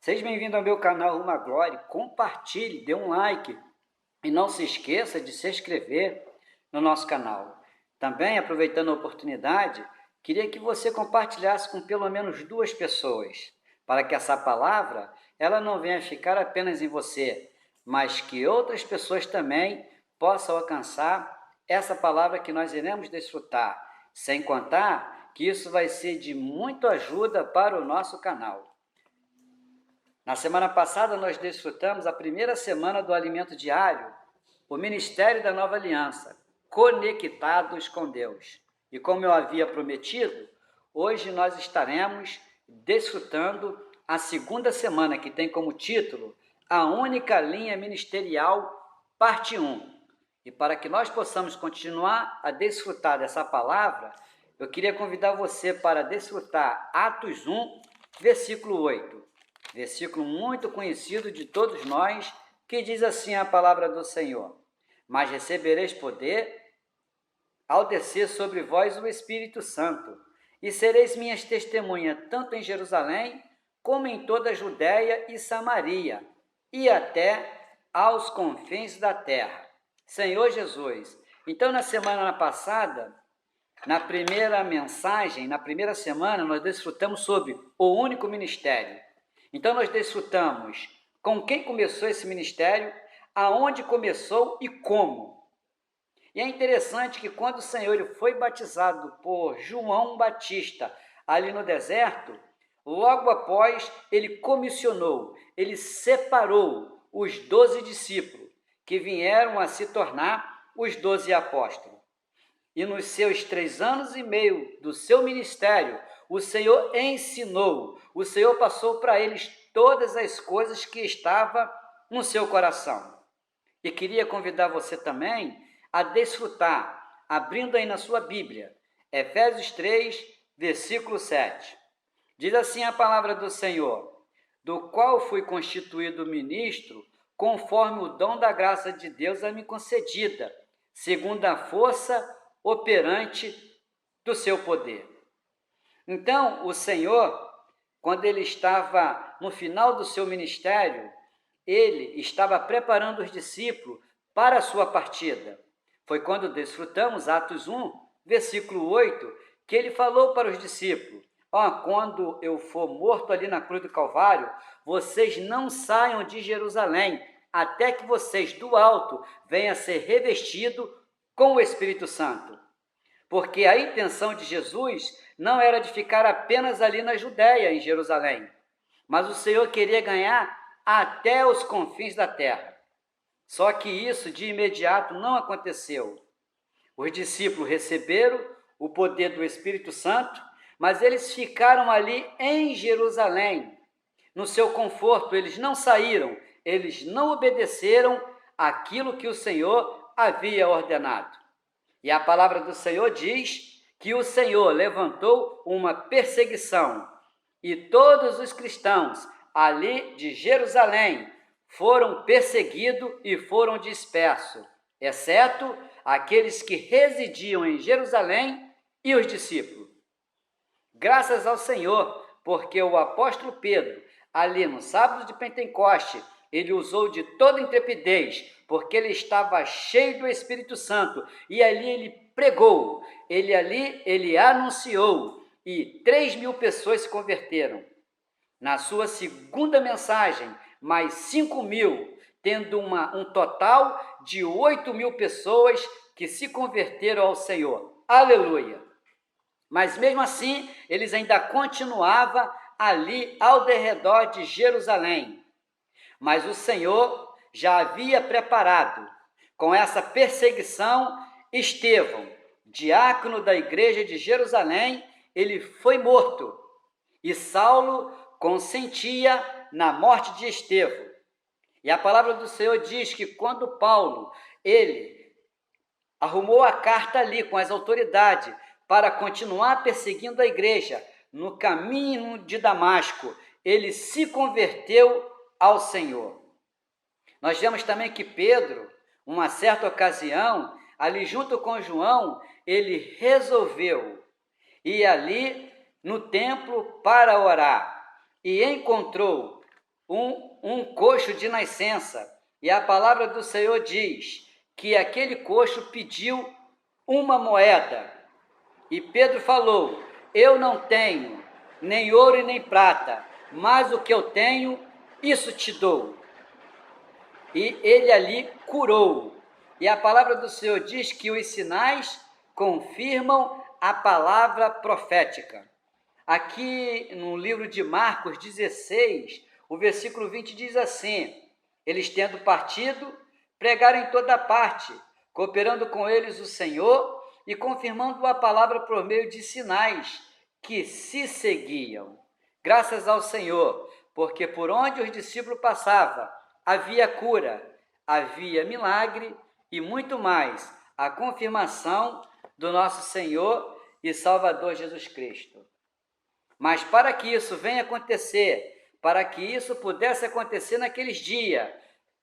Seja bem-vindo ao meu canal Rumo à Glória. Compartilhe, dê um like e não se esqueça de se inscrever no nosso canal. Também, aproveitando a oportunidade, queria que você compartilhasse com pelo menos 2 pessoas, para que essa palavra ela não venha ficar apenas em você, mas que outras pessoas também possam alcançar essa palavra que nós iremos desfrutar, sem contar que isso vai ser de muita ajuda para o nosso canal. Na semana passada, nós desfrutamos a primeira semana do alimento diário, o Ministério da Nova Aliança, conectados com Deus. E como eu havia prometido, hoje nós estaremos desfrutando a segunda semana, que tem como título A Única Linha Ministerial, parte 1. E para que nós possamos continuar a desfrutar dessa palavra, eu queria convidar você para desfrutar Atos 1, versículo 8. Versículo muito conhecido de todos nós, que diz assim a palavra do Senhor: mas recebereis poder ao descer sobre vós o Espírito Santo, e sereis minhas testemunhas tanto em Jerusalém, como em toda a Judéia e Samaria, e até aos confins da terra. Senhor Jesus. Então, na semana passada, na primeira mensagem, na primeira semana, nós desfrutamos sobre o único ministério. Então, nós desfrutamos com quem começou esse ministério, aonde começou e como. E é interessante que quando o Senhor ele foi batizado por João Batista ali no deserto, logo após ele comissionou, ele separou os 12 discípulos, que vieram a se tornar os 12 apóstolos. E nos seus 3 anos e meio do seu ministério, o Senhor ensinou, o Senhor passou para eles todas as coisas que estavam no seu coração. E queria convidar você também a desfrutar, abrindo aí na sua Bíblia, Efésios 3, versículo 7. Diz assim a palavra do Senhor: do qual fui constituído ministro, conforme o dom da graça de Deus a me concedida, segundo a força operante do seu poder. Então, o Senhor, quando ele estava no final do seu ministério, ele estava preparando os discípulos para a sua partida. Foi quando desfrutamos Atos 1, versículo 8, que ele falou para os discípulos: quando eu for morto ali na cruz do Calvário, vocês não saiam de Jerusalém, até que vocês do alto venham a ser revestidos com o Espírito Santo. Porque a intenção de Jesus não era de ficar apenas ali na Judéia, em Jerusalém, mas o Senhor queria ganhar até os confins da terra. Só que isso de imediato não aconteceu. Os discípulos receberam o poder do Espírito Santo, mas eles ficaram ali em Jerusalém, no seu conforto. Eles não saíram, eles não obedeceram aquilo que o Senhor havia ordenado. E a palavra do Senhor diz que o Senhor levantou uma perseguição e todos os cristãos ali de Jerusalém foram perseguidos e foram dispersos, exceto aqueles que residiam em Jerusalém e os discípulos. Graças ao Senhor, porque o apóstolo Pedro, ali no sábado de Pentecoste, ele usou de toda intrepidez, porque ele estava cheio do Espírito Santo, e ali ele pregou, ele anunciou, e 3.000 pessoas se converteram. Na sua segunda mensagem, mais 5.000, tendo um total de 8.000 pessoas que se converteram ao Senhor. Aleluia! Mas mesmo assim, eles ainda continuavam ali ao derredor de Jerusalém. Mas o Senhor já havia preparado, com essa perseguição, Estevão, diácono da igreja de Jerusalém, ele foi morto. E Saulo consentia na morte de Estevão. E a palavra do Senhor diz que quando Paulo, ele arrumou a carta ali com as autoridades para continuar perseguindo a igreja no caminho de Damasco, ele se converteu ao Senhor. Nós vemos também que Pedro, uma certa ocasião, ali junto com João, ele resolveu ir ali no templo para orar e encontrou um coxo de nascença. E a palavra do Senhor diz que aquele coxo pediu uma moeda. E Pedro falou: eu não tenho nem ouro e nem prata, mas o que eu tenho, isso te dou. E ele ali curou. E a palavra do Senhor diz que os sinais confirmam a palavra profética. Aqui no livro de Marcos 16, o versículo 20 diz assim: eles tendo partido, pregaram em toda parte, cooperando com eles o Senhor e confirmando a palavra por meio de sinais que se seguiam. Graças ao Senhor, porque por onde os discípulos passavam, havia cura, havia milagre e muito mais, a confirmação do nosso Senhor e Salvador Jesus Cristo. Mas para que isso venha acontecer, para que isso pudesse acontecer naqueles dias,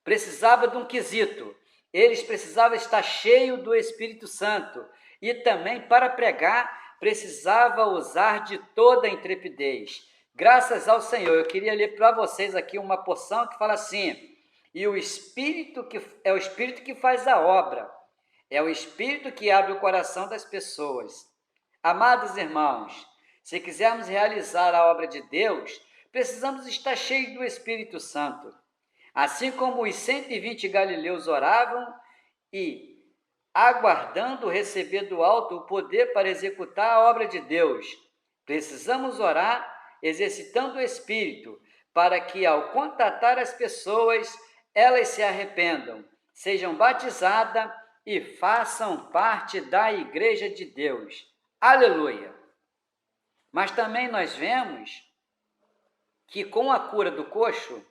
precisava de um quesito. Eles precisavam estar cheios do Espírito Santo. E também para pregar, precisava usar de toda a intrepidez. Graças ao Senhor, eu queria ler para vocês aqui uma porção que fala assim: e o Espírito que é o Espírito que faz a obra, é o Espírito que abre o coração das pessoas. Amados irmãos, se quisermos realizar a obra de Deus, precisamos estar cheios do Espírito Santo. Assim como os 120 galileus oravam e aguardando receber do alto o poder para executar a obra de Deus, precisamos orar exercitando o Espírito para que, ao contatar as pessoas, elas se arrependam, sejam batizadas e façam parte da Igreja de Deus. Aleluia! Mas também nós vemos que com a cura do coxo,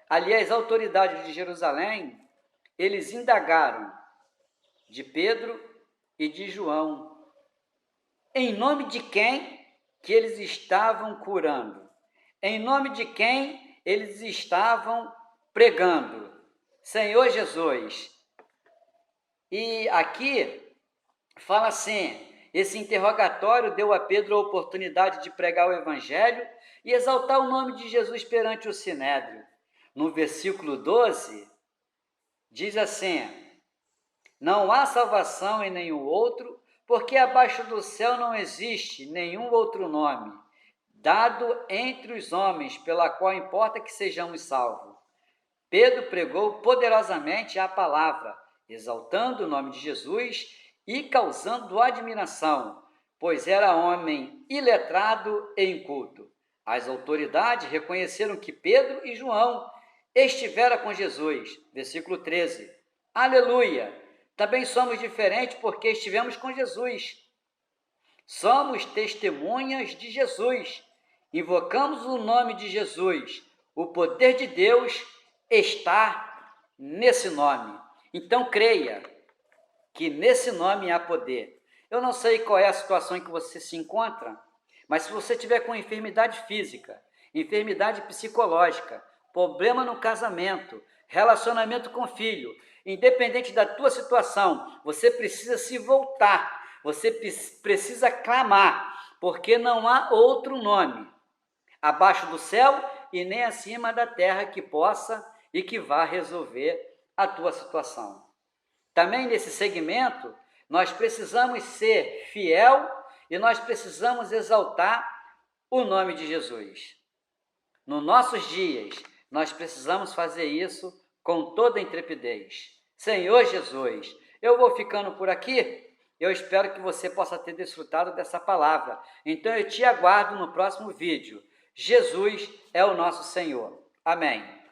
ali as autoridades de Jerusalém, eles indagaram de Pedro e de João, em nome de quem que eles estavam curando, em nome de quem eles estavam pregando, Senhor Jesus. E aqui fala assim: esse interrogatório deu a Pedro a oportunidade de pregar o Evangelho e exaltar o nome de Jesus perante o Sinédrio. No versículo 12, diz assim: não há salvação em nenhum outro, porque abaixo do céu não existe nenhum outro nome, dado entre os homens, pela qual importa que sejamos salvos. Pedro pregou poderosamente a palavra, exaltando o nome de Jesus e causando admiração, pois era homem iletrado e inculto. As autoridades reconheceram que Pedro e João estiveram com Jesus. Versículo 13. Aleluia! Também somos diferentes porque estivemos com Jesus. Somos testemunhas de Jesus. Invocamos o nome de Jesus. O poder de Deus está nesse nome. Então creia que nesse nome há poder. Eu não sei qual é a situação em que você se encontra, mas se você tiver com enfermidade física, enfermidade psicológica, problema no casamento, relacionamento com filho, independente da tua situação, você precisa se voltar, você precisa clamar, porque não há outro nome abaixo do céu e nem acima da terra que possa e que vá resolver a tua situação. Também nesse segmento, nós precisamos ser fiel e nós precisamos exaltar o nome de Jesus. Nos nossos dias, nós precisamos fazer isso com toda a intrepidez. Senhor Jesus, eu vou ficando por aqui. Eu espero que você possa ter desfrutado dessa palavra. Então eu te aguardo no próximo vídeo. Jesus é o nosso Senhor. Amém.